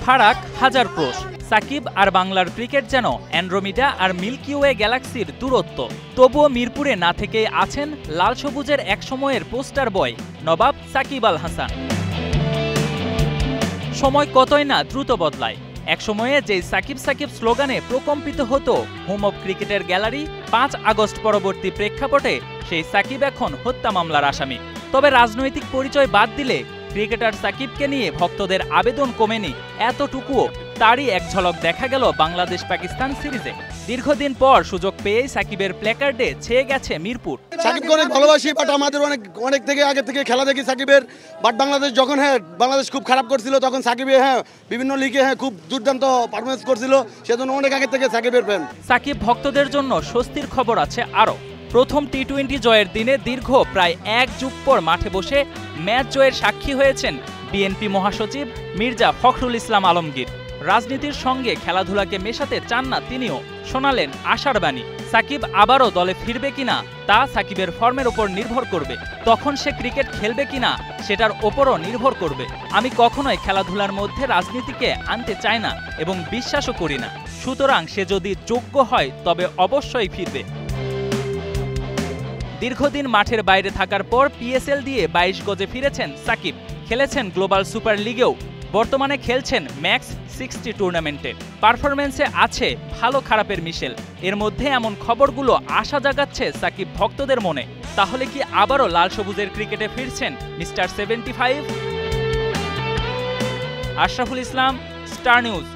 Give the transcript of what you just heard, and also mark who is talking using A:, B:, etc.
A: ফারাক হাজার ক্রোশ। সাকিব আর বাংলার ক্রিকেট যেন অ্যান্ড্রোমিডা আর মিল্কি ওয়ে গ্যালাক্সির দূরত্ব। তবুও মিরপুরে না থেকেই আছেন লাল সবুজের একসময়ের পোস্টার বয় নবাব সাকিব আল হাসান। সময় কতই না দ্রুত বদলায়। একসময়ে যে সাকিব সাকিব স্লোগানে প্রকম্পিত হতো হোম অব ক্রিকেটের গ্যালারি, ৫ আগস্ট পরবর্তী প্রেক্ষাপটে সেই সাকিব এখন হত্যা মামলার আসামি। তবে রাজনৈতিক পরিচয় বাদ দিলে ক্রিকেটার সাকিবকে নিয়ে ভক্তদের আবেদন কমেনি এতটুকুও। তারই এক ঝলক দেখা গেল বাংলাদেশ পাকিস্তান সিরিজে। দীর্ঘদিন পর সুযোগ পেয়েই সাকিবের প্ল্যাকার্ডে ছেয়ে গেছে মিরপুর।
B: সাকিবকে অনেক ভালোবাসি, বাট আমাদের অনেক থেকে আগে থেকে খেলা দেখি সাকিবের। বাট বাংলাদেশ যখন বাংলাদেশ খুব খারাপ করছিল তখন সাকিবে বিভিন্ন লিগে খুব দুর্দান্ত পারফরমেন্স করছিল, সেজন্য অনেক আগে থেকে সাকিবের ফ্যান।
A: সাকিব ভক্তদের জন্য স্বস্তির খবর আছে আরও। প্রথম টি-20 জয়ের দিনে দীর্ঘ প্রায় ১ যুগ পর মাঠে বসে ম্যাচ জয়ের সাক্ষী হয়েছেন বিএনপি মহাসচিব মির্জা ফখরুল ইসলাম আলমগীর। রাজনীতির সঙ্গে খেলাধুলাকে মেশাতে চান না তিনিও, শোনালেন আশার বাণী। সাকিব আবারও দলে ফিরবে কিনা তা সাকিবের ফর্মের ওপর নির্ভর করবে। তখন সে ক্রিকেট খেলবে কিনা সেটার ওপরও নির্ভর করবে। আমি কখনোই খেলাধুলার মধ্যে রাজনীতিকে আনতে চাই না এবং বিশ্বাসও করি না। সুতরাং সে যদি যোগ্য হয় তবে অবশ্যই ফিরবে। দীর্ঘদিন মাঠের বাইরে থাকার পর পিএসএল দিয়ে ২২ গজে ফিরেছেন সাকিব। খেলেছেন গ্লোবাল সুপার লিগেও, বর্তমানে খেলছেন ম্যাক্স 60 টুর্নামেন্টে। পারফরমেন্সে আছে ভালো খারাপের মিশেল। এর মধ্যে এমন খবরগুলো আশা জাগাচ্ছে সাকিব ভক্তদের মনে। তাহলে কি আবারও লাল সবুজের ক্রিকেটে ফিরছেন mister 75? Ashraful Islam, star news.